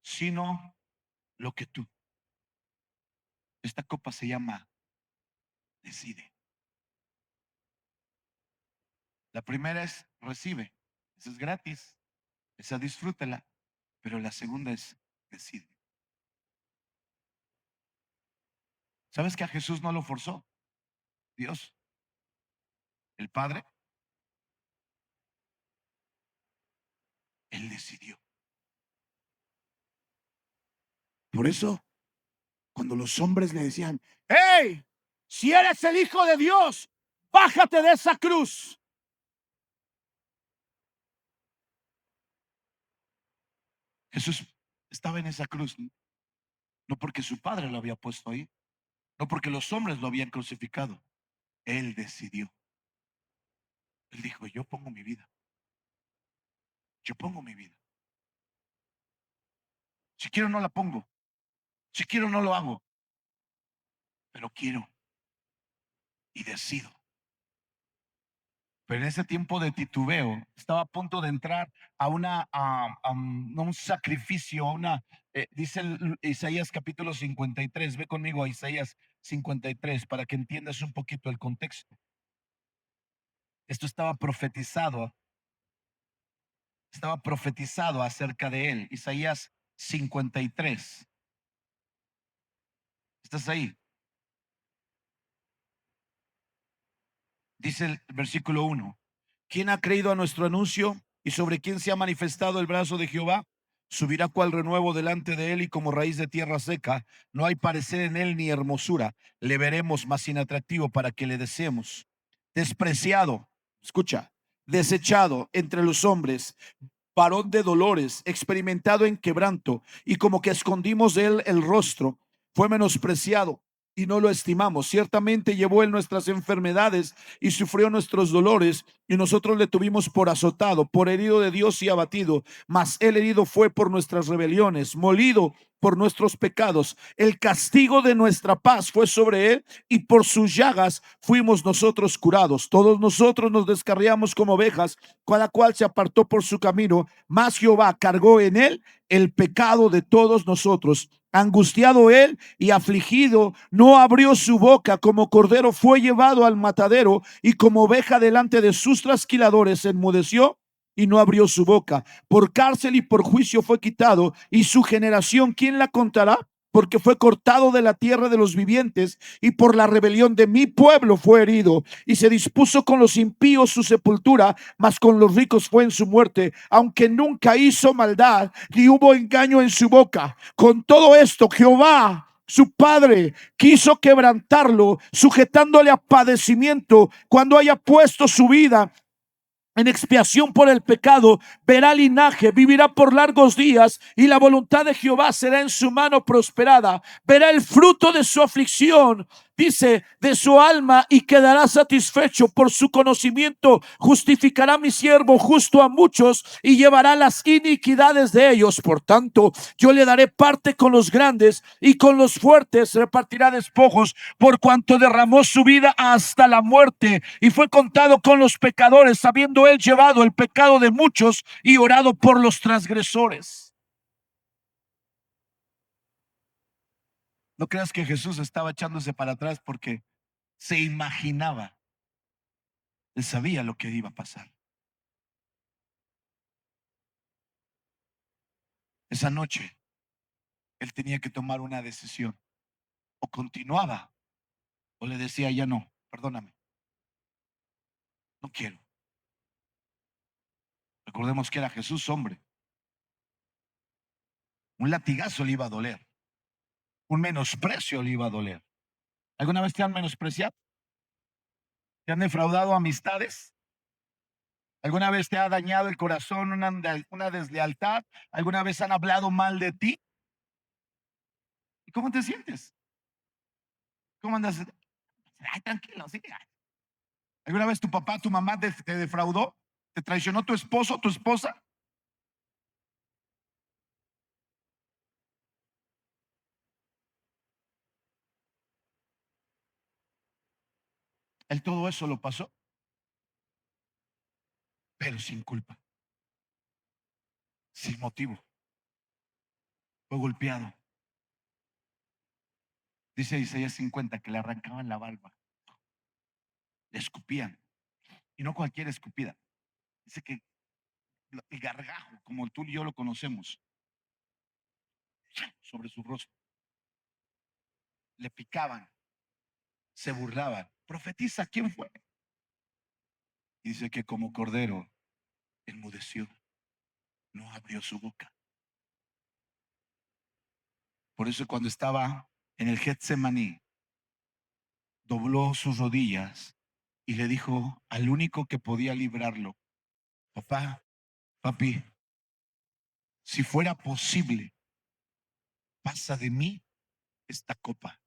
sino lo que tú. Esta copa se llama decide. La primera es recibe. Esa es gratis. Esa disfrútala. Pero la segunda es decide. ¿Sabes que a Jesús no lo forzó Dios? El Padre, Él decidió. Por eso, cuando los hombres le decían, hey, si eres el Hijo de Dios, bájate de esa cruz. Jesús estaba en esa cruz, no porque su Padre lo había puesto ahí, no porque los hombres lo habían crucificado. Él decidió. Él dijo, yo pongo mi vida. Yo pongo mi vida. Si quiero no la pongo. Si quiero no lo hago. Pero quiero y decido. Pero en ese tiempo de titubeo, estaba a punto de entrar a no un sacrificio, dice Isaías capítulo 53. Ve conmigo a Isaías 53 para que entiendas un poquito el contexto. Esto estaba profetizado acerca de él. Isaías 53. ¿Estás ahí? Dice el versículo 1. ¿Quién ha creído a nuestro anuncio y sobre quién se ha manifestado el brazo de Jehová? Subirá cual renuevo delante de él y como raíz de tierra seca. No hay parecer en él ni hermosura. Le veremos más inatractivo para que le deseemos. Despreciado, escucha, desechado entre los hombres, varón de dolores, experimentado en quebranto, y como que escondimos de él el rostro. Fue menospreciado y no lo estimamos. Ciertamente llevó él nuestras enfermedades y sufrió nuestros dolores, y nosotros le tuvimos por azotado, por herido de Dios y abatido. Mas él herido fue por nuestras rebeliones, molido por nuestros pecados. El castigo de nuestra paz fue sobre él, y por sus llagas fuimos nosotros curados. Todos nosotros nos descarriamos como ovejas, cada cual se apartó por su camino, mas Jehová cargó en él el pecado de todos nosotros. Angustiado él y afligido, no abrió su boca. Como cordero fue llevado al matadero, y como oveja delante de sus trasquiladores enmudeció y no abrió su boca. Por cárcel y por juicio fue quitado, y su generación, ¿quién la contará? Porque fue cortado de la tierra de los vivientes, y por la rebelión de mi pueblo fue herido. Y se dispuso con los impíos su sepultura, mas con los ricos fue en su muerte, aunque nunca hizo maldad, ni hubo engaño en su boca. Con todo esto, Jehová su padre quiso quebrantarlo, sujetándole a padecimiento. Cuando haya puesto su vida en expiación por el pecado, verá linaje, vivirá por largos días, y la voluntad de Jehová será en su mano prosperada. Verá el fruto de su aflicción, dice, de su alma, y quedará satisfecho. Por su conocimiento justificará mi siervo justo a muchos, y llevará las iniquidades de ellos. Por tanto, yo le daré parte con los grandes, y con los fuertes repartirá despojos, por cuanto derramó su vida hasta la muerte y fue contado con los pecadores, habiendo él llevado el pecado de muchos y orado por los transgresores. No creas que Jesús estaba echándose para atrás porque se imaginaba. Él sabía lo que iba a pasar. Esa noche él tenía que tomar una decisión. O continuaba o le decía, ya no, perdóname, no quiero. Recordemos que era Jesús hombre. Un latigazo le iba a doler. Un menosprecio le iba a doler. ¿Alguna vez te han menospreciado? ¿Te han defraudado amistades? ¿Alguna vez te ha dañado el corazón una deslealtad? ¿Alguna vez han hablado mal de ti? ¿Cómo te sientes? ¿Cómo andas? Ay, tranquilo, sí. ¿Alguna vez tu papá, tu mamá te defraudó? ¿Te traicionó tu esposo, tu esposa? Él todo eso lo pasó, pero sin culpa, sin motivo. Fue golpeado. Dice Isaías 50 que le arrancaban la barba, le escupían. Y no cualquier escupida. Dice que el gargajo, como tú y yo lo conocemos, sobre su rostro. Le picaban, se burlaban. Profetiza, ¿quién fue? Y dice que como cordero enmudeció, no abrió su boca. Por eso cuando estaba en el Getsemaní, dobló sus rodillas y le dijo al único que podía librarlo: papá, papi, si fuera posible, pasa de mí esta copa,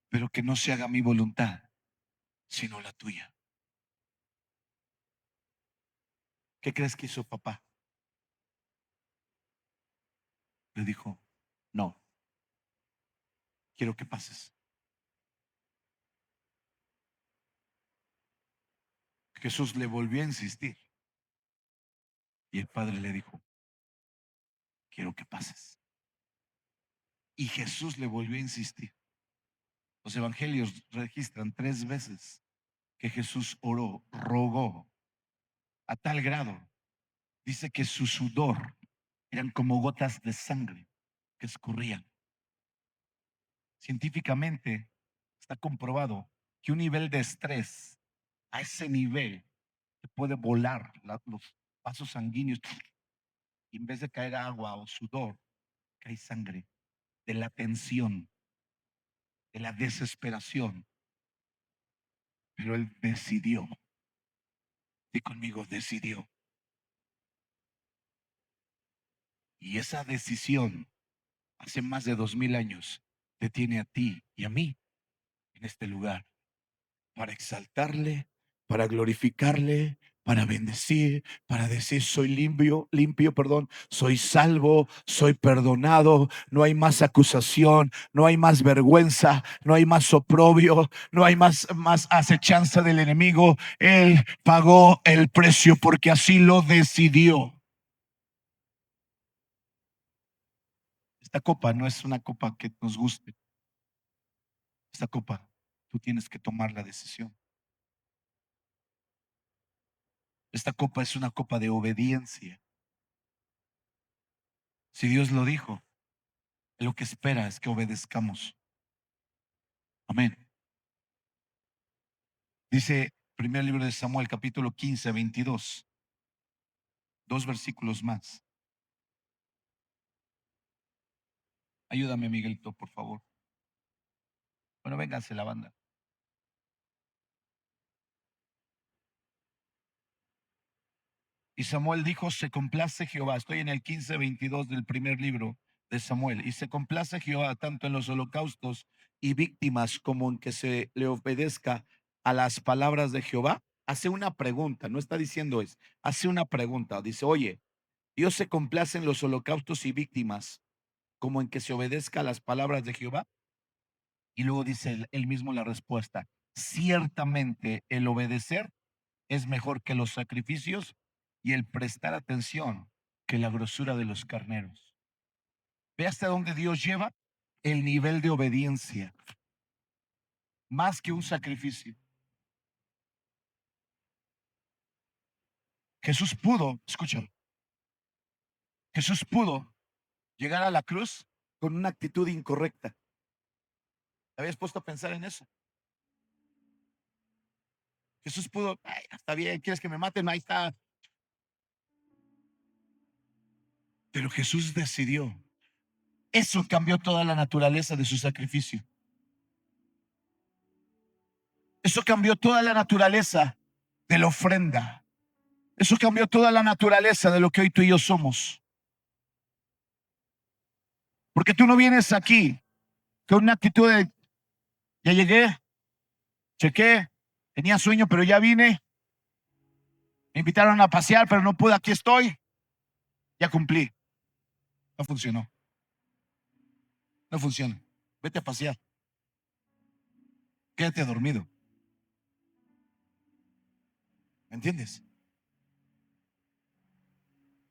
pero que no se haga mi voluntad, sino la tuya. ¿Qué crees que hizo papá? Le dijo: no, quiero que pases. Jesús le volvió a insistir y el padre le dijo: quiero que pases. Y Jesús le volvió a insistir. Los evangelios registran 3 veces que Jesús oró, rogó, a tal grado. Dice que su sudor eran como gotas de sangre que escurrían. Científicamente está comprobado que un nivel de estrés a ese nivel te puede volar los vasos sanguíneos, y en vez de caer agua o sudor, cae sangre de la tensión, de la desesperación. Pero él decidió, y conmigo decidió. Y esa decisión, hace más de 2000 años, te tiene a ti y a mí en este lugar, para exaltarle, para glorificarle, para bendecir, para decir: soy limpio, limpio, perdón, soy salvo, soy perdonado, no hay más acusación, no hay más vergüenza, no hay más oprobio, no hay más acechanza del enemigo. Él pagó el precio porque así lo decidió. Esta copa no es una copa que nos guste. Esta copa, tú tienes que tomar la decisión. Esta copa es una copa de obediencia. Si Dios lo dijo, lo que espera es que obedezcamos. Amén. Dice primer libro de Samuel, capítulo 15, 22. 2 versículos más. Ayúdame, Miguelito, por favor. Bueno, vénganse la banda. Y Samuel dijo: se complace Jehová. Estoy en el 15, 22 del primer libro de Samuel. Y se complace Jehová tanto en los holocaustos y víctimas como en que se le obedezca a las palabras de Jehová. Hace una pregunta, no está diciendo es, hace una pregunta. Dice: oye, Dios se complace en los holocaustos y víctimas como en que se obedezca a las palabras de Jehová. Y luego dice él mismo la respuesta: ciertamente el obedecer es mejor que los sacrificios, y el prestar atención que la grosura de los carneros. Ve hasta dónde Dios lleva el nivel de obediencia, más que un sacrificio. Jesús pudo, escúchalo, Jesús pudo llegar a la cruz con una actitud incorrecta. ¿Te habías puesto a pensar en eso? Jesús pudo: ay, está bien, ¿quieres que me maten? Ahí está. Pero Jesús decidió. Eso cambió toda la naturaleza de su sacrificio. Eso cambió toda la naturaleza de la ofrenda. Eso cambió toda la naturaleza de lo que hoy tú y yo somos. Porque tú no vienes aquí con una actitud de, ya llegué, chequé, tenía sueño, pero ya vine, me invitaron a pasear, pero no pude, aquí estoy, ya cumplí. No funcionó, no funciona. Vete a pasear, quédate dormido. ¿Me entiendes?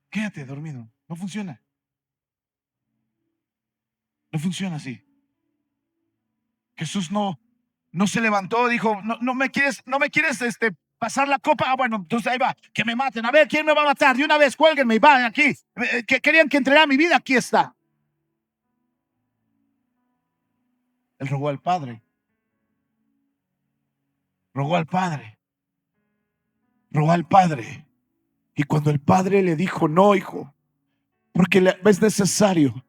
Quédate dormido, no funciona. No funciona así. Jesús no se levantó, dijo, no me quieres pasar la copa. Ah, bueno, entonces ahí va, que me maten. A ver, ¿quién me va a matar? De una vez, cuélguenme y va aquí. Que querían que entregara mi vida, aquí está. Él rogó al Padre, rogó al Padre, rogó al Padre. Y cuando el Padre le dijo, no, hijo, porque es necesario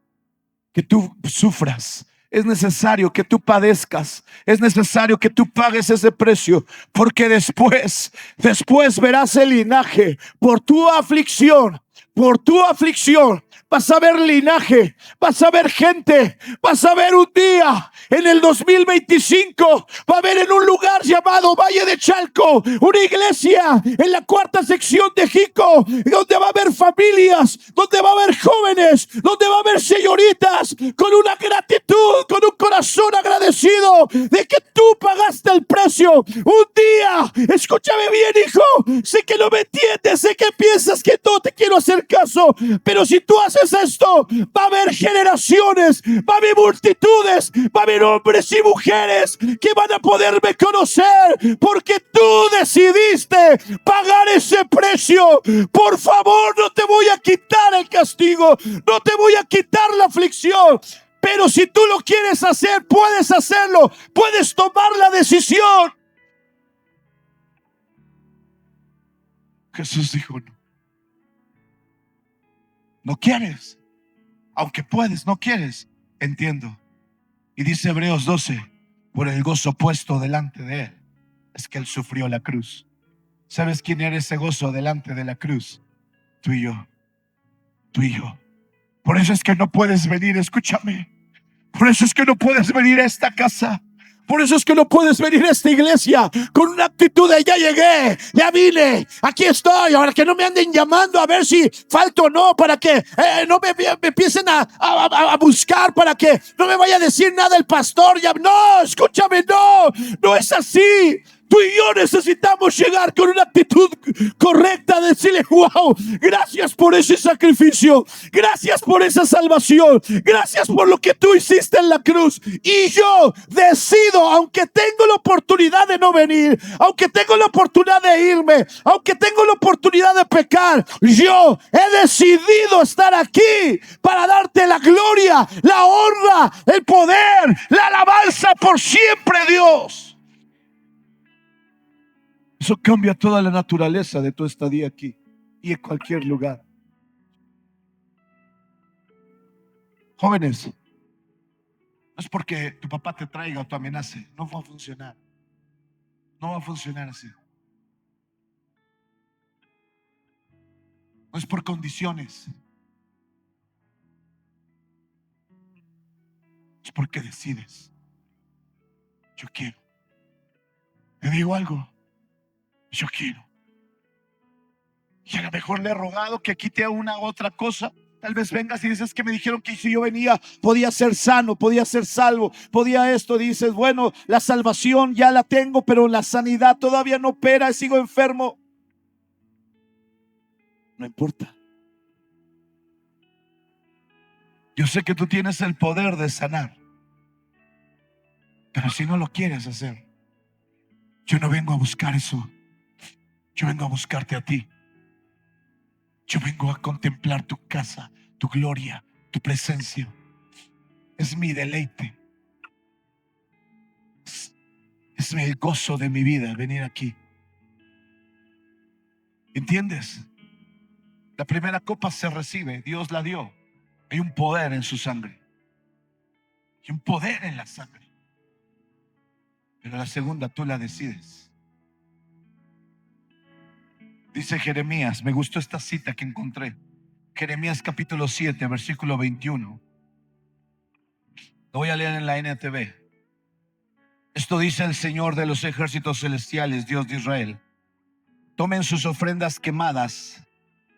que tú sufras. Es necesario que tú padezcas. Es necesario que tú pagues ese precio. Porque después verás el linaje. Por tu aflicción. Vas a ver linaje, vas a ver gente, vas a ver un día en el 2025, va a haber en un lugar llamado Valle de Chalco, una iglesia en la cuarta sección de Jico, donde va a haber familias, donde va a haber jóvenes, donde va a haber señoritas con una gratitud, con un corazón agradecido de que tú pagaste el precio. Un día, escúchame bien, hijo, sé que no me entiendes, sé que piensas que no te quiero hacer caso, pero si tú haces esto, va a haber generaciones, va a haber multitudes, va a haber hombres y mujeres que van a poderme conocer porque tú decidiste pagar ese precio. Por favor, no te voy a quitar el castigo, no te voy a quitar la aflicción, pero si tú lo quieres hacer, puedes hacerlo, puedes tomar la decisión. Jesús dijo, no quieres, aunque puedes, no quieres, entiendo. Y dice Hebreos 12, por el gozo puesto delante de él, es que él sufrió la cruz. ¿Sabes quién era ese gozo delante de la cruz? Tú y yo, tú y yo. Por eso es que no puedes venir, escúchame. Por eso es que no puedes venir a esta casa. Por eso es que no puedes venir a esta iglesia con una actitud de ya llegué, ya vine, aquí estoy. Ahora que no me anden llamando a ver si falto o no, para que no me empiecen a buscar, para que no me vaya a decir nada el pastor. Ya, no, escúchame, no es así. Tú y yo necesitamos llegar con una actitud correcta, decirle, wow, gracias por ese sacrificio, gracias por esa salvación, gracias por lo que tú hiciste en la cruz. Y yo decido, aunque tengo la oportunidad de no venir, aunque tengo la oportunidad de irme, aunque tengo la oportunidad de pecar, yo he decidido estar aquí para darte la gloria, la honra, el poder, la alabanza por siempre, Dios. Eso cambia toda la naturaleza de tu estadía aquí y en cualquier lugar. Jóvenes, no es porque tu papá te traiga o te amenace, no va a funcionar. No va a funcionar así. No es por condiciones, es porque decides. Yo quiero. Te digo algo, yo quiero. Y a lo mejor le he rogado que quite una u otra cosa. Tal vez vengas y dices que me dijeron que si yo venía podía ser sano, podía ser salvo, podía esto. Dices, bueno, la salvación ya la tengo, pero la sanidad todavía no opera, sigo enfermo. No importa. Yo sé que tú tienes el poder de sanar, pero si no lo quieres hacer, yo no vengo a buscar eso. Yo vengo a buscarte a ti. Yo vengo a contemplar tu casa, tu gloria, tu presencia. Es mi deleite. Es el gozo de mi vida venir aquí. ¿Entiendes? La primera copa se recibe, Dios la dio. Hay un poder en su sangre. Hay un poder en la sangre. Pero la segunda tú la decides. Dice Jeremías, me gustó esta cita que encontré. Jeremías capítulo 7, versículo 21. Lo voy a leer en la NTV. Esto dice el Señor de los ejércitos celestiales, Dios de Israel. Tomen sus ofrendas quemadas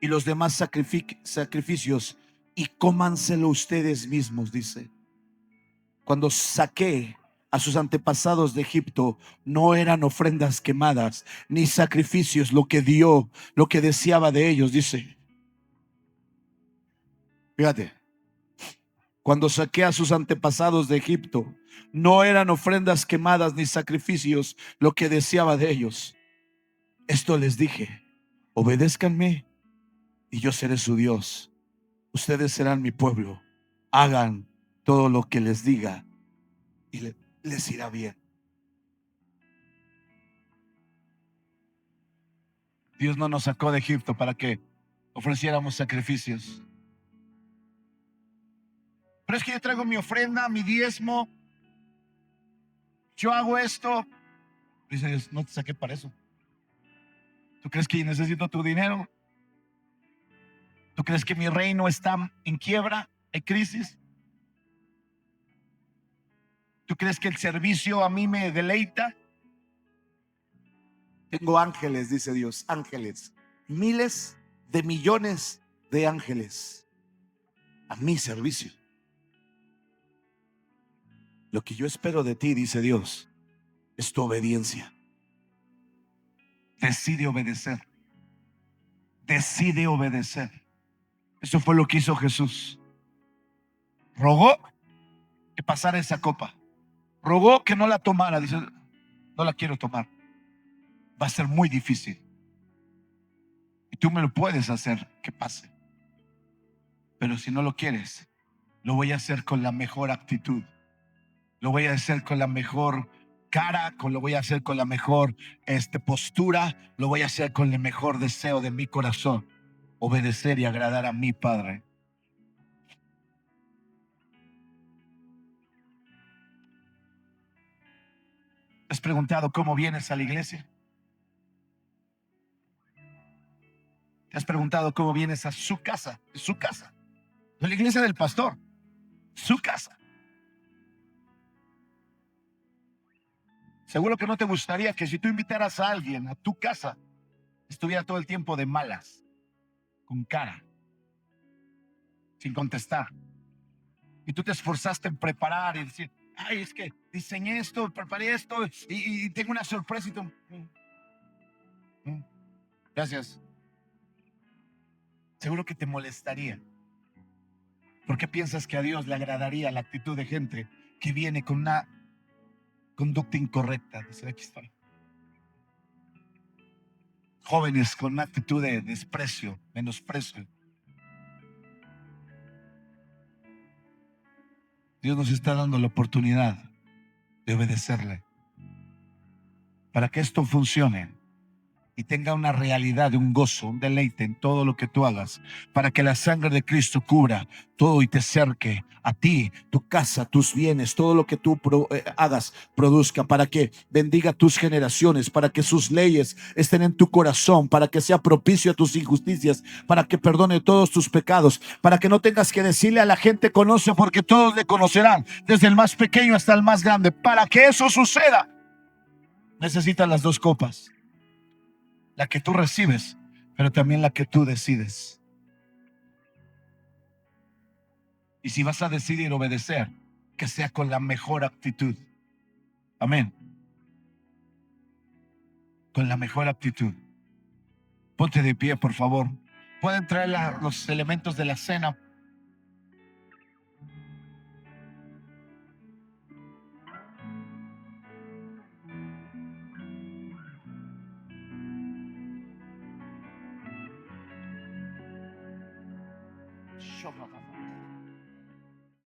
y los demás sacrificios y cómanselo ustedes mismos, dice. Cuando saqué a sus antepasados de Egipto, no eran ofrendas quemadas ni sacrificios lo que deseaba de ellos, dice. Fíjate, cuando saqué a sus antepasados de Egipto, no eran ofrendas quemadas ni sacrificios lo que deseaba de ellos. Esto les dije: obedézcanme y yo seré su Dios. Ustedes serán mi pueblo. Hagan todo lo que les diga y les irá bien. Dios no nos sacó de Egipto para que ofreciéramos sacrificios. Pero es que yo traigo mi ofrenda, mi diezmo, yo hago esto. Dice Dios: no te saqué para eso. ¿Tú crees que necesito tu dinero? ¿Tú crees que mi reino está en quiebra, hay crisis? ¿Tú crees que el servicio a mí me deleita? Tengo ángeles, dice Dios, ángeles, miles de millones de ángeles a mi servicio. Lo que yo espero de ti, dice Dios, es tu obediencia. Decide obedecer. Decide obedecer. Eso fue lo que hizo Jesús. Rogó que pasara esa copa. Rogó que no la tomara. Dice: no la quiero tomar. Va a ser muy difícil. Y tú me lo puedes hacer que pase. Pero si no lo quieres, lo voy a hacer con la mejor actitud. Lo voy a hacer con la mejor cara, lo voy a hacer con la mejor postura, lo voy a hacer con el mejor deseo de mi corazón: obedecer y agradar a mi Padre. ¿Te has preguntado cómo vienes a la iglesia? ¿Te has preguntado cómo vienes a su casa? Su casa, de la iglesia del pastor, su casa. Seguro que no te gustaría que si tú invitaras a alguien a tu casa, estuviera todo el tiempo de malas, con cara, sin contestar. Y tú te esforzaste en preparar y decir: ay, es que diseñé esto, preparé esto y tengo una sorpresa. Y tú, gracias. Seguro que te molestaría. ¿Por qué piensas que a Dios le agradaría la actitud de gente que viene con una conducta incorrecta? Dice: aquí estoy. Jóvenes con una actitud de desprecio, menosprecio. Dios nos está dando la oportunidad de obedecerle. Para que esto funcione y tenga una realidad, un gozo, un deleite en todo lo que tú hagas, para que la sangre de Cristo cubra todo y te cerque a ti, tu casa, tus bienes, todo lo que tú hagas, produzca, para que bendiga tus generaciones, para que sus leyes estén en tu corazón, para que sea propicio a tus injusticias, para que perdone todos tus pecados, para que no tengas que decirle a la gente: conoce, porque todos le conocerán, desde el más pequeño hasta el más grande. Para que eso suceda, necesitas las dos copas: la que tú recibes, pero también la que tú decides. Y si vas a decidir obedecer, que sea con la mejor actitud. Amén. Con la mejor actitud. Ponte de pie, por favor. Pueden traer los elementos de la cena.